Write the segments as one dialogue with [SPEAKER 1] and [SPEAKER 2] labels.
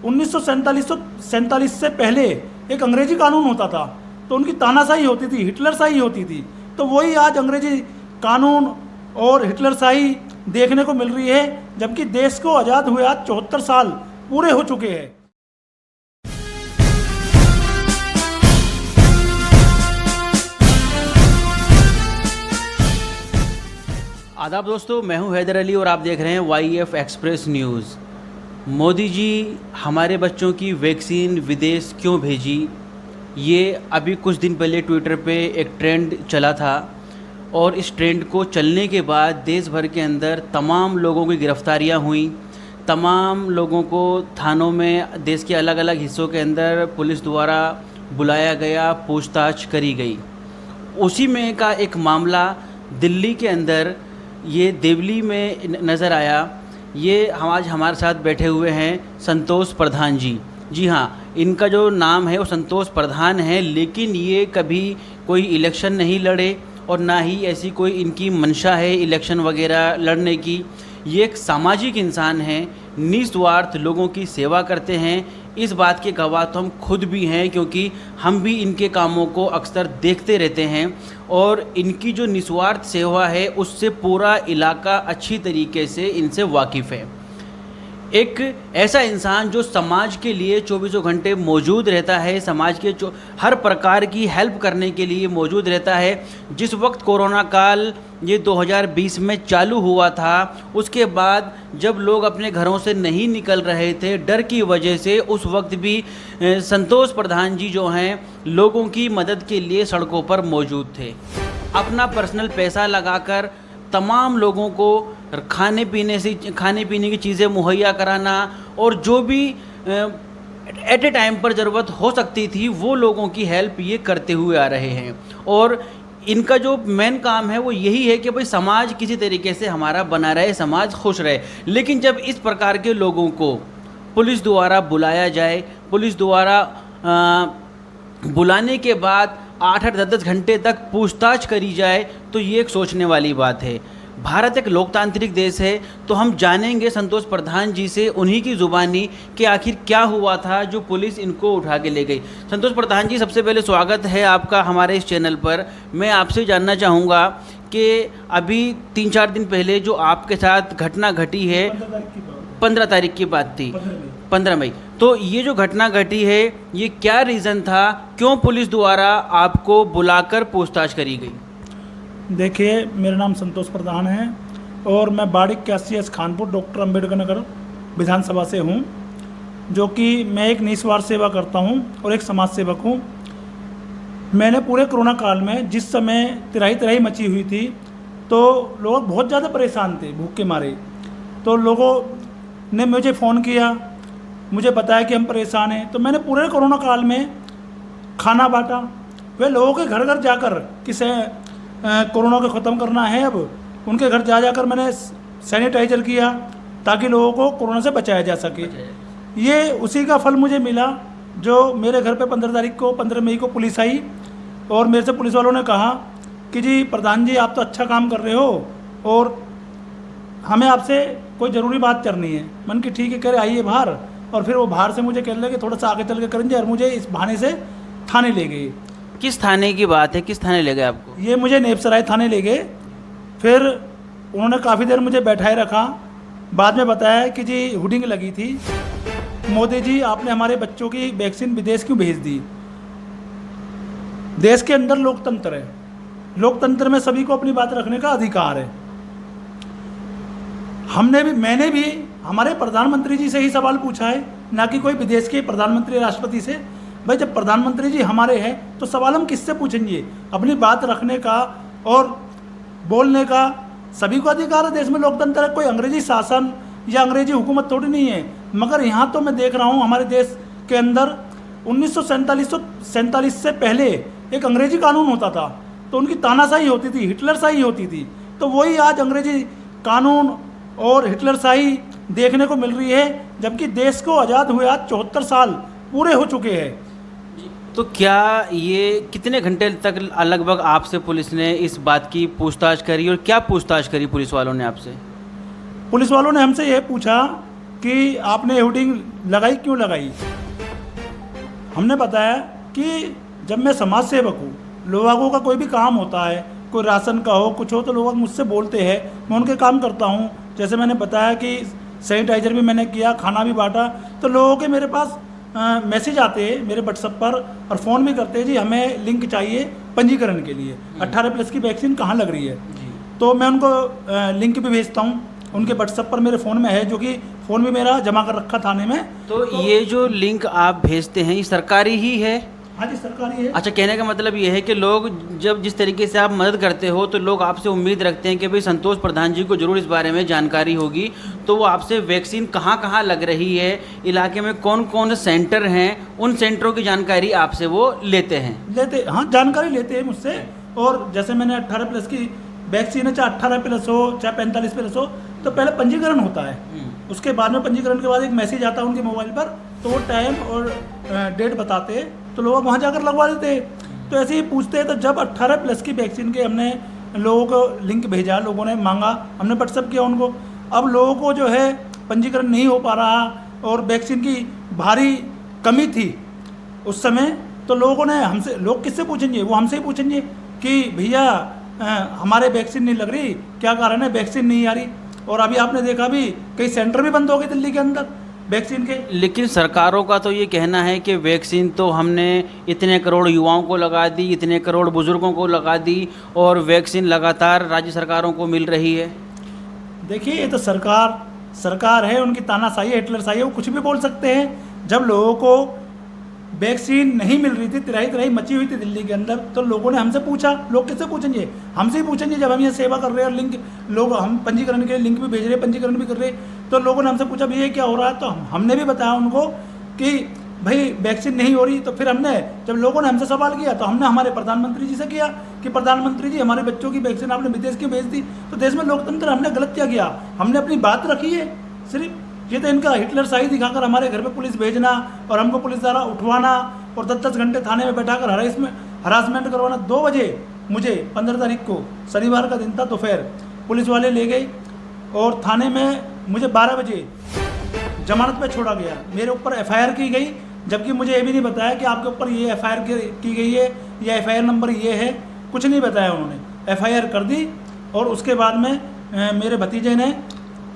[SPEAKER 1] 1947 से पहले एक अंग्रेजी कानून होता था, तो उनकी तानाशाही होती थी, हिटलरशाही होती थी। तो वही आज अंग्रेजी कानून और हिटलरशाही देखने को मिल रही है, जबकि देश को आज़ाद हुए आज 74 साल पूरे हो चुके हैं।
[SPEAKER 2] आदाब दोस्तों, मैं हूं हैदर अली और आप देख रहे हैं YF express news. Modi ji हमारे बच्चों की वैक्सीन विदेश क्यों भेजी, ये अभी कुछ दिन पहले ट्विटर पे एक ट्रेंड चला था और इस ट्रेंड को चलने के बाद देश भर के अंदर तमाम लोगों की गिरफ्तारियां हुई, तमाम लोगों को थानों में देश के अलग अलग हिस्सों के अंदर पुलिस द्वारा बुलाया गया, पूछताछ करी गई। उसी में का एक मामला दिल्ली के अंदर ये देवली में नज़र आया। ये आज हमारे साथ बैठे हुए हैं संतोष प्रधान जी। जी हाँ, इनका जो नाम है वो संतोष प्रधान है, लेकिन ये कभी कोई इलेक्शन नहीं लड़े और ना ही ऐसी कोई इनकी मंशा है इलेक्शन वगैरह लड़ने की। ये एक सामाजिक इंसान हैं, निस्वार्थ लोगों की सेवा करते हैं। इस बात के गवाह तो हम खुद भी हैं, क्योंकि हम भी इनके कामों को अक्सर देखते रहते हैं और इनकी जो निस्वार्थ सेवा है उससे पूरा इलाका अच्छी तरीके से इनसे वाकिफ़ है। एक ऐसा इंसान जो समाज के लिए 24 घंटे मौजूद रहता है, समाज के हर प्रकार की हेल्प करने के लिए मौजूद रहता है। जिस वक्त कोरोना काल ये 2020 में चालू हुआ था, उसके बाद जब लोग अपने घरों से नहीं निकल रहे थे डर की वजह से, उस वक्त भी संतोष प्रधान जी जो हैं लोगों की मदद के लिए सड़कों पर मौजूद थे। अपना पर्सनल पैसा लगाकर तमाम लोगों को खाने पीने की चीज़ें मुहैया कराना और जो भी एट ए टाइम पर ज़रूरत हो सकती थी वो लोगों की हेल्प ये करते हुए आ रहे हैं। और इनका जो मेन काम है वो यही है कि भाई समाज किसी तरीके से हमारा बना रहे, समाज खुश रहे। लेकिन जब इस प्रकार के लोगों को पुलिस द्वारा बुलाया जाए, पुलिस द्वारा बुलाने के बाद 8-8, 10-10 घंटे तक पूछताछ करी जाए, तो ये एक सोचने वाली बात है। भारत एक लोकतांत्रिक देश है, तो हम जानेंगे संतोष प्रधान जी से उन्हीं की ज़ुबानी कि आखिर क्या हुआ था जो पुलिस इनको उठा के ले गई। संतोष प्रधान जी, सबसे पहले स्वागत है आपका हमारे इस चैनल पर। मैं आपसे जानना चाहूँगा कि अभी 3-4 दिन पहले जो आपके साथ घटना घटी है, 15 तारीख की बात थी, 15 मई, तो ये जो घटना घटी है ये क्या रीज़न था, क्यों पुलिस द्वारा आपको बुलाकर पूछताछ करी गई?
[SPEAKER 1] देखिए, मेरा नाम संतोष प्रधान है और मैं बाड़ी 81 खानपुर डॉक्टर अंबेडकर नगर विधानसभा से हूँ, जो कि मैं एक निस्वार्थ सेवा करता हूँ और एक समाज सेवक हूँ। मैंने पूरे कोरोना काल में जिस समय तिराही मची हुई थी, तो लोग बहुत ज़्यादा परेशान थे भूख के मारे, तो लोगों ने मुझे फ़ोन किया, मुझे बताया कि हम परेशान हैं। तो मैंने पूरे कोरोना काल में खाना बांटा। वे लोगों के घर घर जाकर किसे कोरोना को ख़त्म करना है, अब उनके घर जाकर मैंने सैनिटाइज़र किया ताकि लोगों को कोरोना से बचाया जा सके। ये उसी का फल मुझे मिला, जो मेरे घर पे 15 मई को पुलिस आई और मेरे से पुलिस वालों ने कहा कि जी प्रधान जी, आप तो अच्छा काम कर रहे हो और हमें आपसे कोई ज़रूरी बात करनी है। मन की ठीक है, कह रहे आइए बाहर। और फिर वो बाहर से मुझे कहने लगे थोड़ा सा आगे चल के करेंगे, और मुझे इस बहाने से थाने ले गए।
[SPEAKER 2] किस थाने की बात है, किस थाने ले गए आपको?
[SPEAKER 1] ये मुझे नेपसराय थाने ले गए। फिर उन्होंने काफ़ी देर मुझे बैठाए रखा। बाद में बताया कि जी हुडिंग लगी थी, मोदी जी आपने हमारे बच्चों की वैक्सीन विदेश क्यों भेज दी। देश के अंदर लोकतंत्र है, लोकतंत्र में सभी को अपनी बात रखने का अधिकार है। मैंने भी हमारे प्रधानमंत्री जी से ही सवाल पूछा है, ना कि कोई विदेश के प्रधानमंत्री राष्ट्रपति से। भाई, जब प्रधानमंत्री जी हमारे हैं तो सवाल हम किससे पूछेंगे? अपनी बात रखने का और बोलने का सभी को अधिकार है। देश में लोकतंत्र है, कोई अंग्रेजी शासन या अंग्रेजी हुकूमत थोड़ी नहीं है। मगर यहाँ तो मैं देख रहा हूँ हमारे देश के अंदर 1947 से पहले एक अंग्रेजी कानून होता था, तो उनकी तानाशाही होती थी, हिटलरशाही होती थी। तो वही आज अंग्रेजी कानून और हिटलरशाही देखने को मिल रही है, जबकि देश को आज़ाद हुए आज 74 साल पूरे हो चुके हैं।
[SPEAKER 2] तो क्या ये कितने घंटे तक लगभग आपसे पुलिस ने इस बात की पूछताछ करी और क्या पूछताछ करी पुलिस वालों ने आपसे?
[SPEAKER 1] पुलिस वालों ने हमसे ये पूछा कि आपने होर्डिंग लगाई, क्यों लगाई। हमने बताया कि जब मैं समाज सेवक हूँ, लोगों का कोई भी काम होता है, कोई राशन का हो, कुछ हो, तो लोग मुझसे बोलते हैं, मैं उनके काम करता हूँ। जैसे मैंने बताया कि सैनिटाइज़र भी मैंने किया, खाना भी बांटा, तो लोगों के मेरे पास मैसेज आते हैं मेरे व्हाट्सएप पर और फ़ोन भी करते हैं, जी हमें लिंक चाहिए पंजीकरण के लिए, 18+ की वैक्सीन कहाँ लग रही है। तो मैं उनको लिंक भी भेजता हूँ, उनके व्हाट्सएप पर मेरे फ़ोन में है, जो कि फ़ोन भी मेरा जमा कर रखा थाने में।
[SPEAKER 2] तो ये जो लिंक आप भेजते हैं ये सरकारी ही है?
[SPEAKER 1] हाँ जी, सरकारी है।
[SPEAKER 2] अच्छा, कहने का मतलब ये है कि लोग जब जिस तरीके से आप मदद करते हो तो लोग आपसे उम्मीद रखते हैं कि भाई संतोष प्रधान जी को ज़रूर इस बारे में जानकारी होगी, तो वो आपसे वैक्सीन कहाँ कहाँ लग रही है, इलाके में कौन कौन से सेंटर हैं, उन सेंटरों की जानकारी आपसे वो लेते हैं।
[SPEAKER 1] हाँ, जानकारी लेते हैं मुझसे। और जैसे मैंने 18+ की वैक्सीन है, चाहे 18+ हो चाहे 45+ हो, तो पहले पंजीकरण होता है, उसके बाद में पंजीकरण के बाद एक मैसेज आता है उनके मोबाइल पर, तो वो टाइम और डेट बताते हैं, तो लोग वहाँ जाकर लगवा देते हैं। तो ऐसे ही पूछते हैं। तो जब 18+ की वैक्सीन के हमने लोगों को लिंक भेजा, लोगों ने मांगा, हमने व्हाट्सएप किया उनको। अब लोगों को जो है पंजीकरण नहीं हो पा रहा और वैक्सीन की भारी कमी थी उस समय, तो लोगों ने हमसे, लोग किससे पूछेंगे, वो हमसे ही पूछेंगे कि भैया हमारे वैक्सीन नहीं लग रही, क्या कारण है, वैक्सीन नहीं आ रही। और अभी आपने देखा भी कई सेंटर भी बंद हो गए दिल्ली के अंदर वैक्सीन के।
[SPEAKER 2] लेकिन सरकारों का तो ये कहना है कि वैक्सीन तो हमने इतने करोड़ युवाओं को लगा दी, इतने करोड़ बुजुर्गों को लगा दी, और वैक्सीन लगातार राज्य सरकारों को मिल रही है।
[SPEAKER 1] देखिए, ये तो सरकार है, उनकी तानाशाही है, हिटलरशाही है, वो कुछ भी बोल सकते हैं। जब लोगों को वैक्सीन नहीं मिल रही थी, तिराही मची हुई थी दिल्ली के अंदर, तो लोगों ने हमसे पूछा। लोग किससे पूछेंगे, हमसे ही पूछेंगे। जब हम ये सेवा कर रहे हैं और लिंक, लोग हम पंजीकरण के लिए लिंक भी भेज रहे हैं, पंजीकरण भी कर रहे हैं, तो लोगों ने हमसे पूछा भैया क्या हो रहा है। तो हमने भी बताया उनको कि भाई वैक्सीन नहीं हो रही। तो फिर हमने, जब लोगों ने हमसे सवाल किया, तो हमने हमारे प्रधानमंत्री जी से किया कि प्रधानमंत्री जी, हमारे बच्चों की वैक्सीन आपने विदेश क्यों भेज दी। तो देश में लोकतंत्र, हमने गलत क्या किया, हमने अपनी बात रखी है सिर्फ। ये तो इनका हिटलरशाही दिखाकर हमारे घर पे पुलिस भेजना और हमको पुलिस द्वारा उठवाना और 10-10 घंटे थाने में बैठाकर हरासमेंट करवाना। 2 बजे मुझे 15 तारीख को, शनिवार का दिन था, तो फिर पुलिस वाले ले गए और थाने में मुझे 12 बजे जमानत पे छोड़ा गया। मेरे ऊपर FIR की गई, जबकि मुझे ये भी नहीं बताया कि आपके ऊपर ये FIR की गई है या FIR नंबर ये है, कुछ नहीं बताया उन्होंने। FIR कर दी और उसके बाद में मेरे भतीजे ने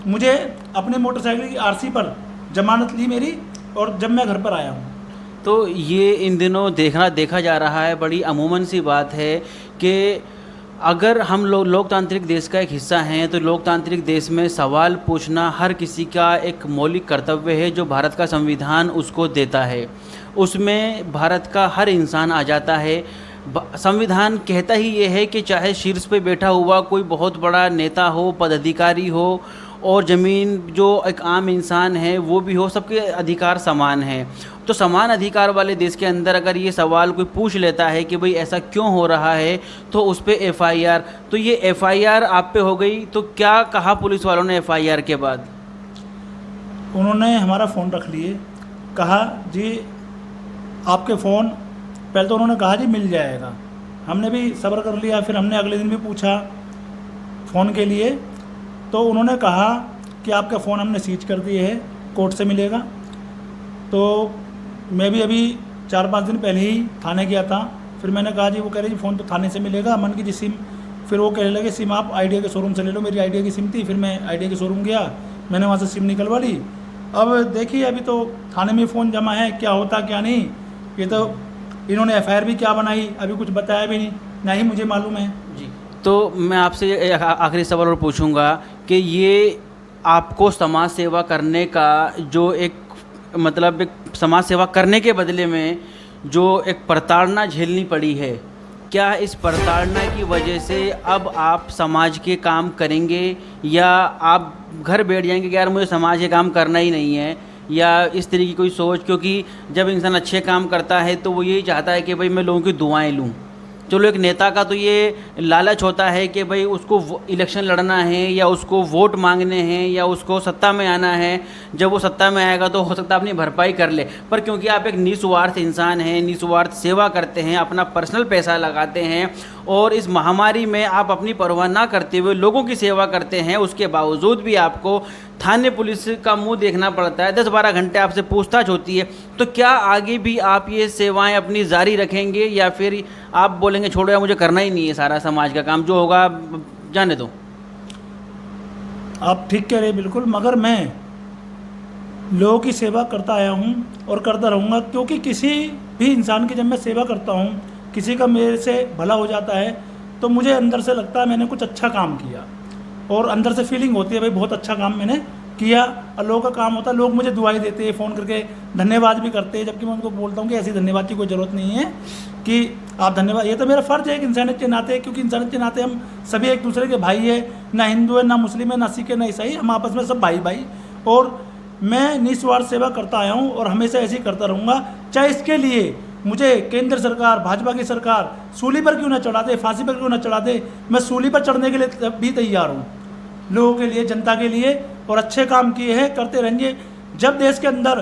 [SPEAKER 1] मुझे अपने मोटरसाइकिल की RC पर जमानत ली मेरी, और जब मैं घर पर आया हूँ।
[SPEAKER 2] तो ये इन दिनों देखा जा रहा है, बड़ी अमूमन सी बात है कि अगर हम लोग लोकतांत्रिक देश का एक हिस्सा हैं, तो लोकतांत्रिक देश में सवाल पूछना हर किसी का एक मौलिक कर्तव्य है, जो भारत का संविधान उसको देता है। उसमें भारत का हर इंसान आ जाता है। संविधान कहता ही ये है कि चाहे शीर्ष पे बैठा हुआ कोई बहुत बड़ा नेता हो, पदाधिकारी हो, और ज़मीन जो एक आम इंसान है वो भी हो, सबके अधिकार समान हैं। तो समान अधिकार वाले देश के अंदर अगर ये सवाल कोई पूछ लेता है कि भाई ऐसा क्यों हो रहा है, तो उस पर FIR, तो ये FIR आप पे हो गई। तो क्या कहा पुलिस वालों ने FIR के बाद?
[SPEAKER 1] उन्होंने हमारा फ़ोन रख लिए, कहा जी आपके फ़ोन, पहले तो उन्होंने कहा जी मिल जाएगा, हमने भी सब्र कर लिया। फिर हमने अगले दिन भी पूछा फ़ोन के लिए, तो उन्होंने कहा कि आपका फ़ोन हमने सीज कर दिए है, कोर्ट से मिलेगा। तो मैं भी अभी 4-5 दिन पहले ही थाने गया था। फिर मैंने कहा जी, वो कह रहे जी फ़ोन तो थाने से मिलेगा, मन की जी सिम। फिर वो कहने लगे सिम आप आइडिया के शोरूम से ले लो। मेरी आइडिया की सिम थी, फिर मैं आइडिया के शोरूम गया, मैंने वहाँ से सिम निकलवा ली। अब देखिए, अभी तो थाने में फ़ोन जमा है, क्या होता क्या नहीं, ये तो इन्होंने FIR भी क्या बनाई अभी कुछ बताया भी नहीं, ना ही मुझे मालूम है
[SPEAKER 2] जी। तो मैं आपसे आखिरी सवाल और पूछूंगा कि ये आपको समाज सेवा करने का जो एक मतलब, एक समाज सेवा करने के बदले में जो एक प्रताड़ना झेलनी पड़ी है, क्या इस प्रताड़ना की वजह से अब आप समाज के काम करेंगे, या आप घर बैठ जाएंगे कि यार मुझे समाज के काम करना ही नहीं है, या इस तरह की कोई सोच? क्योंकि जब इंसान अच्छे काम करता है तो वो यही चाहता है कि भाई मैं लोगों की दुआएं लूं। चलो, एक नेता का तो ये लालच होता है कि भाई उसको इलेक्शन लड़ना है, या उसको वोट मांगने हैं, या उसको सत्ता में आना है। जब वो सत्ता में आएगा तो हो सकता है अपनी भरपाई कर ले, पर क्योंकि आप एक निस्वार्थ इंसान हैं, निस्वार्थ सेवा करते हैं, अपना पर्सनल पैसा लगाते हैं, और इस महामारी में आप अपनी परवाह ना करते हुए लोगों की सेवा करते हैं, उसके बावजूद भी आपको थाने पुलिस का मुंह देखना पड़ता है, 10-12 घंटे आपसे पूछताछ होती है, तो क्या आगे भी आप ये सेवाएं अपनी जारी रखेंगे या फिर आप बोलेंगे छोड़ो यार मुझे करना ही नहीं है, सारा समाज का काम जो होगा जाने दो?
[SPEAKER 1] आप ठीक कह रहे हैं बिल्कुल, मगर मैं लोगों की सेवा करता आया हूँ और करता रहूँगा, क्योंकि किसी भी इंसान की जब मैं सेवा करता हूँ, किसी का मेरे से भला हो जाता है, तो मुझे अंदर से लगता है मैंने कुछ अच्छा काम किया, और अंदर से फीलिंग होती है भाई बहुत अच्छा काम मैंने किया। और लोगों का काम होता है, लोग मुझे दुआई देते हैं, फ़ोन करके धन्यवाद भी करते हैं, जबकि मैं उनको बोलता हूँ कि ऐसी धन्यवाद की कोई ज़रूरत नहीं है कि आप धन्यवाद, ये तो मेरा फ़र्ज़ है एक इंसानियत के नाते, क्योंकि इंसानियत के नाते हम सभी एक दूसरे के भाई है, ना हिंदू है, ना मुस्लिम है, ना सिख है, ना ईसाई, हम आपस में सब भाई भाई। और मैं निस्वार्थ सेवा करता आया हूँ और हमेशा ऐसे ही करता रहूँगा, चाहे इसके लिए मुझे केंद्र सरकार, भाजपा की सरकार सूली पर क्यों ना चढ़ा दे, फांसी पर क्यों ना चढ़ा दे, मैं सूली पर चढ़ने के लिए भी तैयार हूँ, लोगों के लिए, जनता के लिए। और अच्छे काम किए हैं, करते रहेंगे। जब देश के अंदर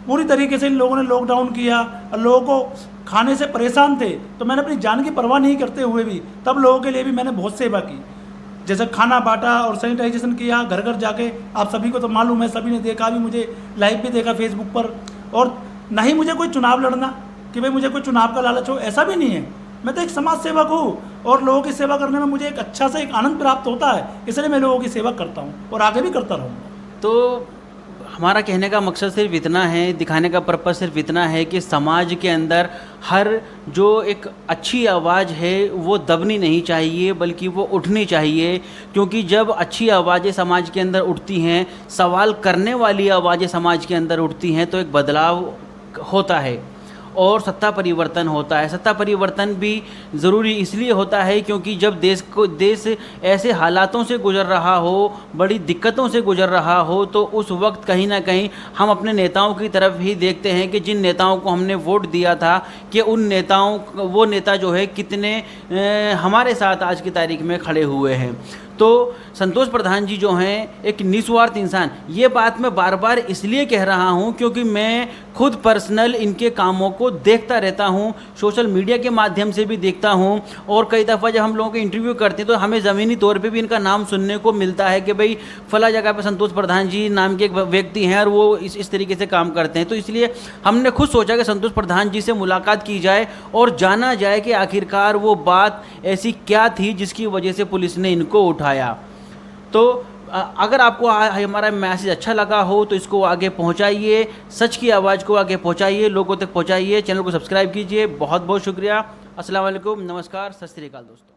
[SPEAKER 1] पूरी तरीके से इन लोगों ने लॉकडाउन किया और लोगों को खाने से परेशान थे, तो मैंने अपनी जान की परवाह नहीं करते हुए भी तब लोगों के लिए भी मैंने बहुत सेवा की, जैसे खाना बांटा और सैनिटाइजेशन किया घर घर जाके। आप सभी को तो मालूम है, सभी ने देखा भी, मुझे लाइव भी देखा फेसबुक पर। और ना ही मुझे कोई चुनाव लड़ना कि भाई मुझे कोई चुनाव का लालच हो, ऐसा भी नहीं है। मैं तो एक समाज सेवक हूँ और लोगों की सेवा करने में मुझे एक अच्छा से एक आनंद प्राप्त होता है, इसलिए मैं लोगों की सेवा करता हूँ और आगे भी करता रहूँगा।
[SPEAKER 2] तो हमारा कहने का मकसद सिर्फ इतना है, दिखाने का पर्पज़ सिर्फ इतना है कि समाज के अंदर हर जो एक अच्छी आवाज़ है वो दबनी नहीं चाहिए, बल्कि वो उठनी चाहिए। क्योंकि जब अच्छी आवाज़ें समाज के अंदर उठती हैं, सवाल करने वाली आवाज़ें समाज के अंदर उठती हैं, तो एक बदलाव होता है और सत्ता परिवर्तन होता है। सत्ता परिवर्तन भी ज़रूरी इसलिए होता है क्योंकि जब देश ऐसे हालातों से गुज़र रहा हो, बड़ी दिक्कतों से गुज़र रहा हो, तो उस वक्त कहीं ना कहीं हम अपने नेताओं की तरफ ही देखते हैं कि जिन नेताओं को हमने वोट दिया था, कि उन नेताओं, वो नेता जो है कितने हमारे साथ आज की तारीख में खड़े हुए हैं। तो संतोष प्रधान जी जो हैं एक निस्वार्थ इंसान, ये बात मैं बार बार इसलिए कह रहा हूँ क्योंकि मैं खुद पर्सनल इनके कामों को देखता रहता हूँ, सोशल मीडिया के माध्यम से भी देखता हूँ। और कई दफ़ा जब हम लोगों के इंटरव्यू करते हैं तो हमें ज़मीनी तौर पे भी इनका नाम सुनने को मिलता है कि भाई फला जगह पे संतोष प्रधान जी नाम के एक व्यक्ति हैं और वो इस तरीके से काम करते हैं। तो इसलिए हमने खुद सोचा कि संतोष प्रधान जी से मुलाकात की जाए और जाना जाए कि आखिरकार वो बात ऐसी क्या थी जिसकी वजह से पुलिस ने इनको उठाया। तो अगर आपको हमारा मैसेज अच्छा लगा हो तो इसको आगे पहुंचाइए, सच की आवाज़ को आगे पहुंचाइए, लोगों तक पहुंचाइए, चैनल को सब्सक्राइब कीजिए। बहुत बहुत शुक्रिया। अस्सलाम वालेकुम, नमस्कार, सत श्री अकाल दोस्तों।